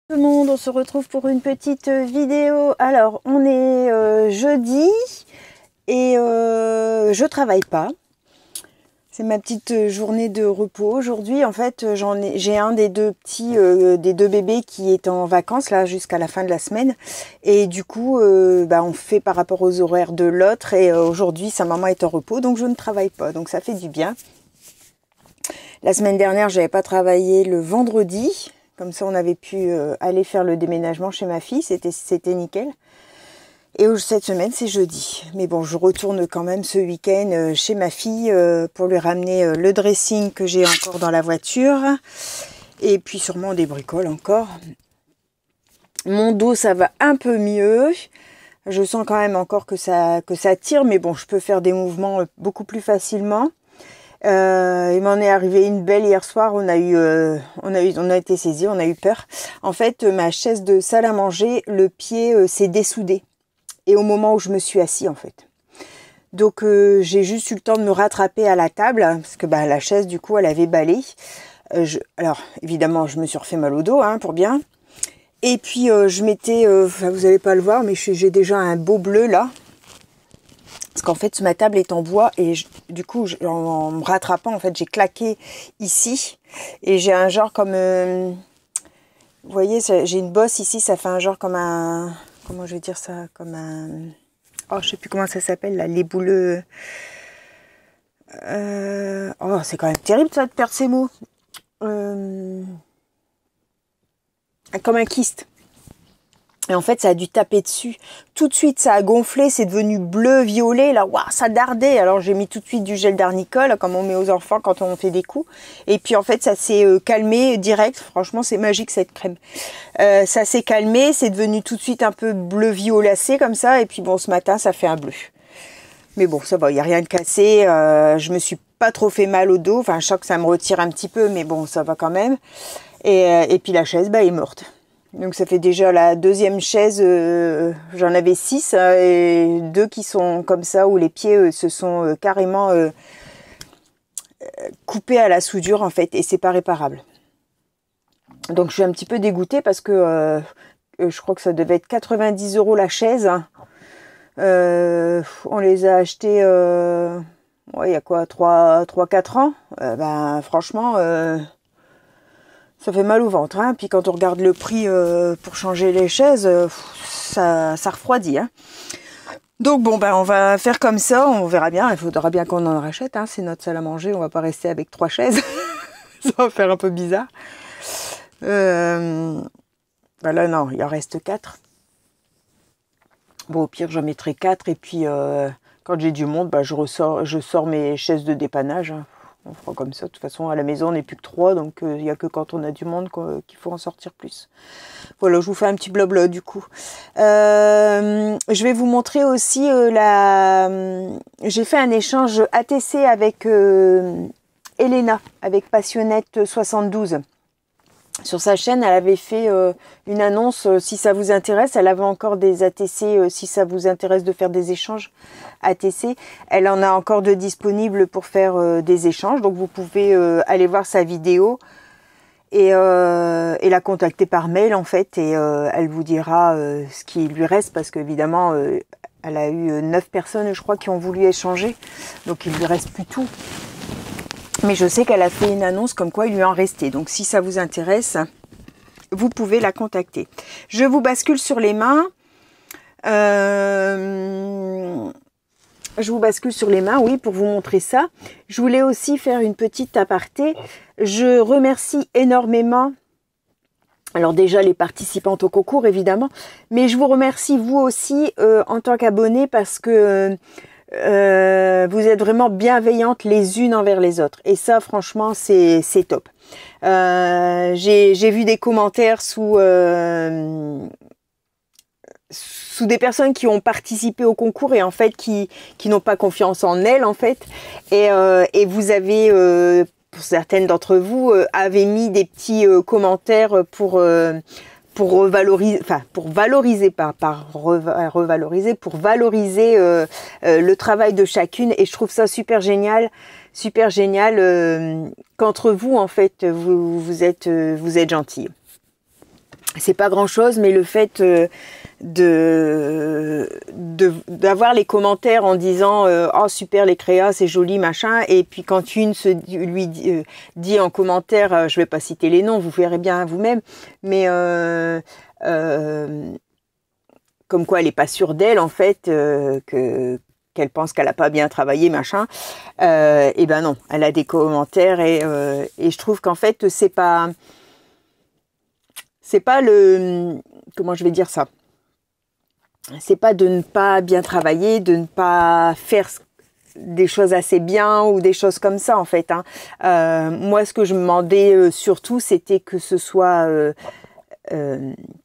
Tout le monde, on se retrouve pour une petite vidéo. Alors, on est jeudi et je travaille pas. C'est ma petite journée de repos. Aujourd'hui, en fait, j'ai un des deux petits, des deux bébés qui est en vacances là jusqu'à la fin de la semaine. Et du coup, on fait par rapport aux horaires de l'autre. Et aujourd'hui, sa maman est en repos, donc je ne travaille pas. Donc ça fait du bien. La semaine dernière, j'avais pas travaillé le vendredi. Comme ça, on avait pu aller faire le déménagement chez ma fille. C'était nickel. Et cette semaine, c'est jeudi. Mais bon, je retourne quand même ce week-end chez ma fille pour lui ramener le dressing que j'ai encore dans la voiture. Et puis sûrement des bricoles encore. Mon dos, ça va un peu mieux. Je sens quand même encore que ça tire. Mais bon, je peux faire des mouvements beaucoup plus facilement. Il m'en est arrivé une belle hier soir. On a été saisis, on a eu peur. En fait, ma chaise de salle à manger, le pied s'est dessoudé. Et au moment où je me suis assis, en fait. Donc, j'ai juste eu le temps de me rattraper à la table, parce que la chaise, du coup, elle avait ballé. Alors, évidemment, je me suis refait mal au dos, pour bien. Et puis, je m'étais... vous n'allez pas le voir, mais j'ai déjà un beau bleu, là. Parce qu'en fait, ma table est en bois et du coup, en me rattrapant, en fait, j'ai claqué ici. Et j'ai un genre comme... vous voyez, j'ai une bosse ici, ça fait un genre comme un... Comment je vais dire ça? Comme un... Oh, je sais plus comment ça s'appelle, là, les bouleux... Oh, c'est quand même terrible, ça, de perdre ces mots. Comme un kyste. Et en fait, ça a dû taper dessus. Tout de suite, ça a gonflé, c'est devenu bleu-violet. Là, waouh, ça dardait. Alors, j'ai mis tout de suite du gel d'arnicole, comme on met aux enfants quand on fait des coups. Et puis, en fait, ça s'est calmé direct. Franchement, c'est magique, cette crème. Ça s'est calmé, c'est devenu tout de suite un peu bleu-violacé, comme ça. Et puis, bon, ce matin, ça fait un bleu. Mais bon, ça va, il n'y a rien de cassé. Je me suis pas trop fait mal au dos. Enfin, je sens que ça me retire un petit peu, mais bon, ça va quand même. Et puis, la chaise, est morte. Donc ça fait déjà la deuxième chaise, j'en avais 6 et 2 qui sont comme ça où les pieds se sont carrément coupés à la soudure en fait et c'est pas réparable. Donc je suis un petit peu dégoûtée parce que je crois que ça devait être 90 € la chaise. On les a achetés il y a quoi 3-4 ans. Franchement... ça fait mal au ventre, Puis quand on regarde le prix pour changer les chaises, ça refroidit, Donc bon, on va faire comme ça, on verra bien. Il faudra bien qu'on en rachète, C'est notre salle à manger, on va pas rester avec 3 chaises. Ça va faire un peu bizarre. Là, non, il en reste 4. Bon, au pire, j'en mettrai 4 et puis quand j'ai du monde, je sors mes chaises de dépannage. On fera comme ça. De toute façon, à la maison, on n'est plus que 3, donc il n'y a que quand on a du monde qu'il faut en sortir plus. Voilà, je vous fais un petit blabla du coup. Je vais vous montrer aussi j'ai fait un échange ATC avec Elena, avec Passionnette 72. Sur sa chaîne, elle avait fait une annonce, si ça vous intéresse, elle avait encore des ATC, si ça vous intéresse de faire des échanges ATC. Elle en a encore de disponibles pour faire des échanges, donc vous pouvez aller voir sa vidéo et la contacter par mail en fait, et elle vous dira ce qui lui reste, parce qu'évidemment, elle a eu 9 personnes, je crois, qui ont voulu échanger, donc il lui reste plus tout. Mais je sais qu'elle a fait une annonce comme quoi il lui en restait. Donc si ça vous intéresse, vous pouvez la contacter. Je vous bascule sur les mains. Je vous bascule sur les mains, oui, pour vous montrer ça. Je voulais aussi faire une petite aparté. Je remercie énormément, alors déjà les participantes au concours évidemment, mais je vous remercie vous aussi en tant qu'abonnés parce que... vous êtes vraiment bienveillantes les unes envers les autres et ça franchement c'est top. J'ai vu des commentaires sous des personnes qui ont participé au concours et en fait qui n'ont pas confiance en elles en fait, et vous avez pour certaines d'entre vous avez mis des petits commentaires pour revaloriser, pour valoriser le travail de chacune, et je trouve ça super génial qu'entre vous en fait vous êtes gentils. c'est pas grand chose, mais le fait d'avoir les commentaires en disant oh super les créas, c'est joli machin, et puis quand une lui dit en commentaire, je vais pas citer les noms, vous verrez bien vous-même, mais comme quoi elle est pas sûre d'elle en fait, qu'elle pense qu'elle a pas bien travaillé machin, et ben non, elle a des commentaires et je trouve qu'en fait c'est pas le, comment je vais dire ça, c'est pas de ne pas bien travailler, de ne pas faire des choses assez bien ou des choses comme ça en fait, hein. Moi ce que je me demandais surtout c'était que ce soit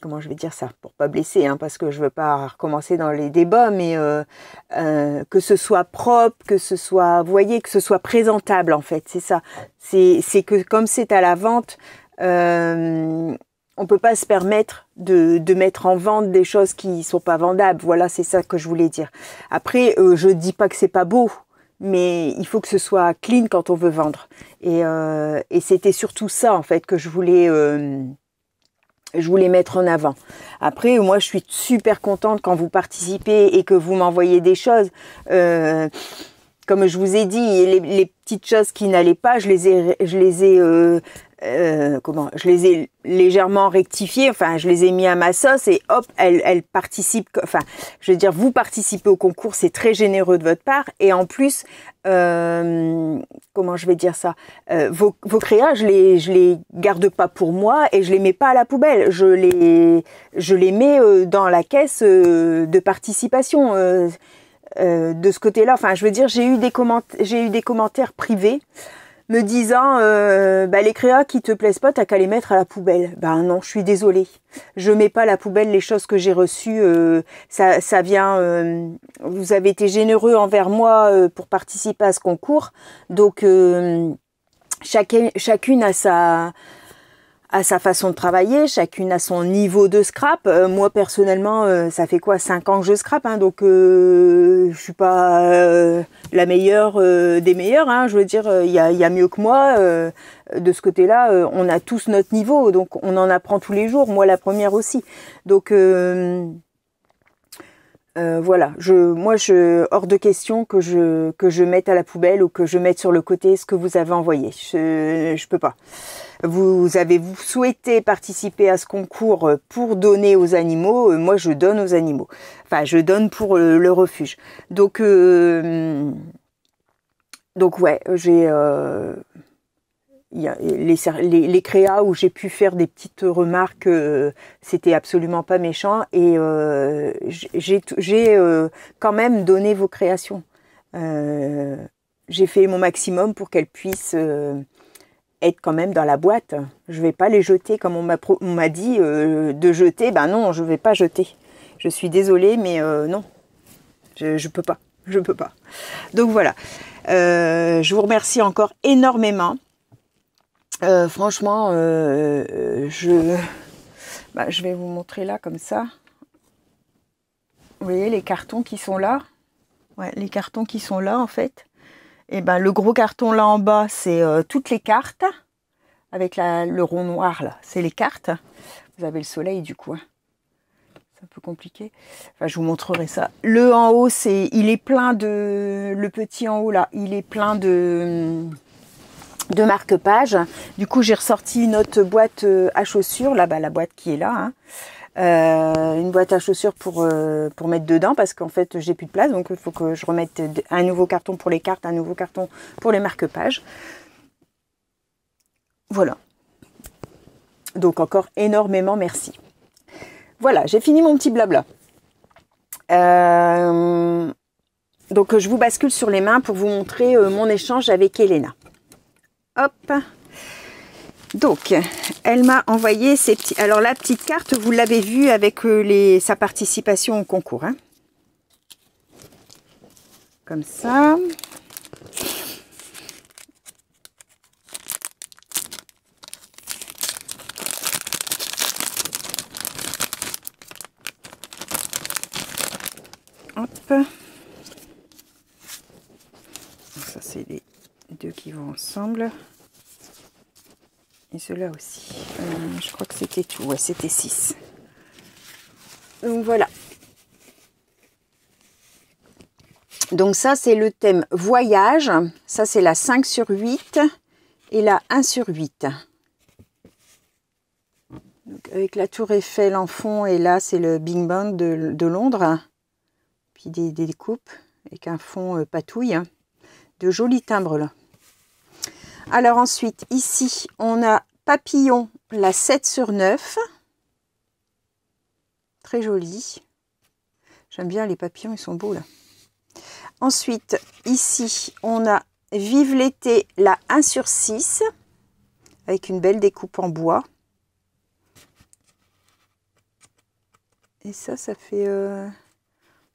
comment je vais dire ça pour pas blesser, hein, parce que je veux pas recommencer dans les débats, mais que ce soit propre, que ce soit, vous voyez, que ce soit présentable en fait, c'est ça. C'est que comme c'est à la vente, on peut pas se permettre de mettre en vente des choses qui sont pas vendables. Voilà, c'est ça que je voulais dire. Après, je dis pas que c'est pas beau, mais il faut que ce soit clean quand on veut vendre. Et c'était surtout ça en fait que je voulais mettre en avant. Après, moi, je suis super contente quand vous participez et que vous m'envoyez des choses. Comme je vous ai dit, les petites choses qui n'allaient pas, je les ai légèrement rectifiées. Enfin, je les ai mis à ma sauce et hop, elles participent. Enfin, je veux dire, vous participez au concours, c'est très généreux de votre part. Et en plus, comment je vais dire ça, vos créas, je les garde pas pour moi et je les mets pas à la poubelle. Je les mets dans la caisse de participation. De ce côté-là, enfin, je veux dire, j'ai eu des commentaires privés me disant les créas qui te plaisent pas, t'as qu'à les mettre à la poubelle. Ben non, je suis désolée. Je mets pas à la poubelle les choses que j'ai reçues. Ça vient. Vous avez été généreux envers moi pour participer à ce concours. Donc chacune a sa façon de travailler, chacune a son niveau de scrap. Moi personnellement, ça fait quoi 5 ans que je scrape, hein, donc je suis pas la meilleure des meilleures, hein, je veux dire, il y a mieux que moi. De ce côté-là, on a tous notre niveau, donc on en apprend tous les jours, moi la première aussi. Donc voilà, hors de question que je mette à la poubelle ou que je mette sur le côté ce que vous avez envoyé. Je peux pas. Vous souhaité participer à ce concours pour donner aux animaux. Moi, je donne aux animaux. Enfin, je donne pour le refuge. Donc ouais, j'ai il y a les créas où j'ai pu faire des petites remarques, c'était absolument pas méchant et j'ai quand même donné vos créations. J'ai fait mon maximum pour qu'elles puissent être quand même dans la boîte. Je vais pas les jeter comme on m'a dit de jeter. Ben non, je vais pas jeter. Je suis désolée, mais non, je peux pas. Je peux pas. Donc voilà. Je vous remercie encore énormément. Franchement, je vais vous montrer là comme ça. Vous voyez les cartons qui sont là? Ouais, les cartons qui sont là en fait. Et ben le gros carton là en bas, c'est toutes les cartes. Avec le rond noir là, c'est les cartes. Vous avez le soleil du coup. Hein. C'est un peu compliqué. Enfin, je vous montrerai ça. Le en haut, il est plein de... Le petit en haut là, il est plein de marque-pages. Du coup, j'ai ressorti une autre boîte à chaussures, là-bas, la boîte qui est là. Hein. Une boîte à chaussures pour mettre dedans, parce qu'en fait, j'ai plus de place. Donc, il faut que je remette un nouveau carton pour les cartes, un nouveau carton pour les marque-pages. Voilà. Donc, encore énormément merci. Voilà, j'ai fini mon petit blabla. Donc, je vous bascule sur les mains pour vous montrer mon échange avec Elena. Hop. Donc, elle m'a envoyé ces petits... Alors, la petite carte, vous l'avez vue avec sa participation au concours. Hein. Comme ça. Hop. Ça, c'est les deux qui vont ensemble. Et ceux-là aussi. Je crois que c'était tout. Ouais, c'était 6. Donc voilà. Donc ça, c'est le thème voyage. Ça, c'est la 5 sur 8 et la 1 sur 8. Donc, avec la tour Eiffel en fond, et là, c'est le Big Ben de Londres. Puis des découpes avec un fond patouille. De jolis timbres là. Alors ensuite, ici, on a papillon, la 7 sur 9. Très joli. J'aime bien les papillons, ils sont beaux là. Ensuite, ici, on a Vive l'été, la 1 sur 6. Avec une belle découpe en bois. Et ça fait... on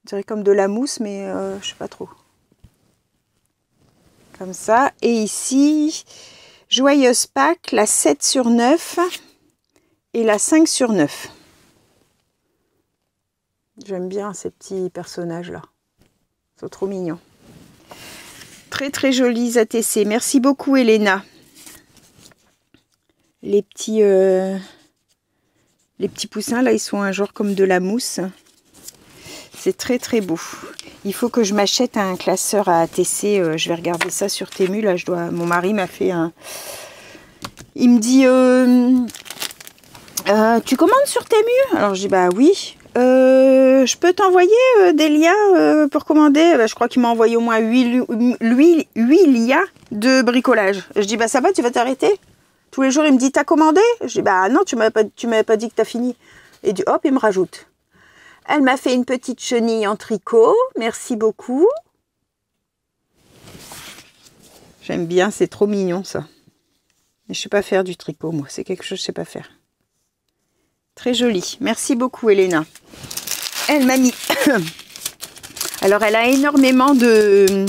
dirait comme de la mousse, mais je sais pas trop. Comme ça. Et ici, Joyeuse Pâques, la 7 sur 9 et la 5 sur 9. J'aime bien ces petits personnages-là. Ils sont trop mignons. Très très jolis ATC. Merci beaucoup Elena. Les petits poussins, là, ils sont un genre comme de la mousse. C'est très très beau. Il faut que je m'achète un classeur à ATC. Je vais regarder ça sur Temu. Là, mon mari m'a fait un... Il me dit, tu commandes sur Temu? Alors, je dis, bah oui. Je peux t'envoyer des liens pour commander? Je crois qu'il m'a envoyé au moins 8 liens de bricolage. Je dis, bah ça va, tu vas t'arrêter? Tous les jours, il me dit, t'as commandé? Je dis, bah non, tu m'avais pas dit que t'as fini. Et du hop, il me rajoute. Elle m'a fait une petite chenille en tricot. Merci beaucoup. J'aime bien, c'est trop mignon ça. Mais je sais pas faire du tricot, moi. C'est quelque chose que je sais pas faire. Très joli. Merci beaucoup, Elena. Elle m'a mis... Alors, elle a énormément de...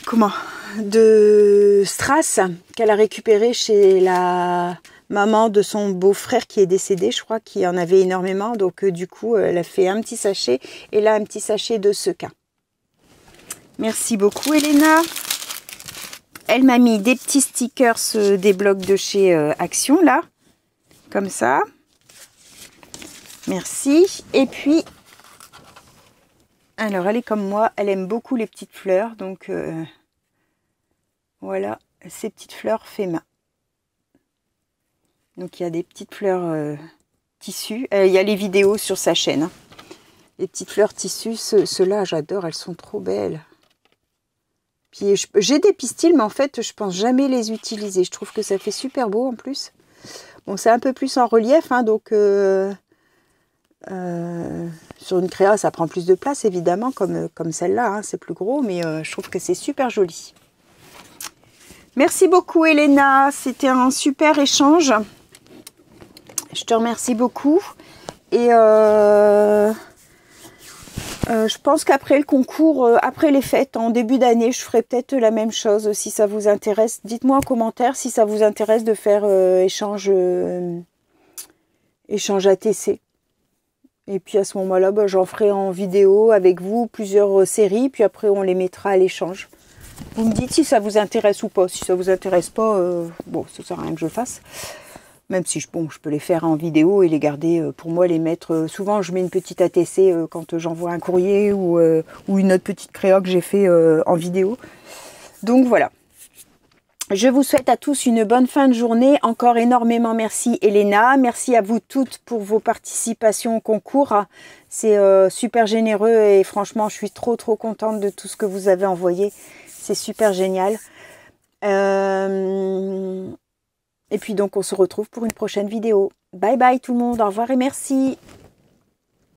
Comment? De strass qu'elle a récupéré chez la maman de son beau-frère qui est décédé, je crois, qui en avait énormément. Donc, du coup, elle a fait un petit sachet et là, un petit sachet de sequin. Merci beaucoup, Elena. Elle m'a mis des petits stickers, des blocs de chez Action, là. Comme ça. Merci. Et puis, alors, elle est comme moi. Elle aime beaucoup les petites fleurs. Donc, voilà, ces petites fleurs fait main. Donc il y a des petites fleurs tissus. Il y a les vidéos sur sa chaîne. Hein. Les petites fleurs tissus, ceux-là j'adore, elles sont trop belles. Puis j'ai des pistils, mais en fait je pense jamais les utiliser. Je trouve que ça fait super beau en plus. Bon, c'est un peu plus en relief, hein, donc sur une créa ça prend plus de place évidemment, comme celle-là. Hein, c'est plus gros, mais je trouve que c'est super joli. Merci beaucoup Elena, c'était un super échange. Je te remercie beaucoup. Et je pense qu'après le concours, après les fêtes, en début d'année, je ferai peut-être la même chose si ça vous intéresse. Dites-moi en commentaire si ça vous intéresse de faire échange ATC. Et puis à ce moment-là, bah, j'en ferai en vidéo avec vous plusieurs séries. Puis après, on les mettra à l'échange. Vous me dites si ça vous intéresse ou pas. Si ça vous intéresse pas, bon, ça sert à rien que je le fasse. Même si je peux les faire en vidéo et les garder pour moi, les mettre. Souvent, je mets une petite ATC quand j'envoie un courrier ou une autre petite créa que j'ai fait en vidéo. Donc voilà. Je vous souhaite à tous une bonne fin de journée. Encore énormément merci Elena. Merci à vous toutes pour vos participations au concours. C'est super généreux et franchement, je suis trop contente de tout ce que vous avez envoyé. C'est super génial. Et puis donc, on se retrouve pour une prochaine vidéo. Bye bye tout le monde. Au revoir et merci.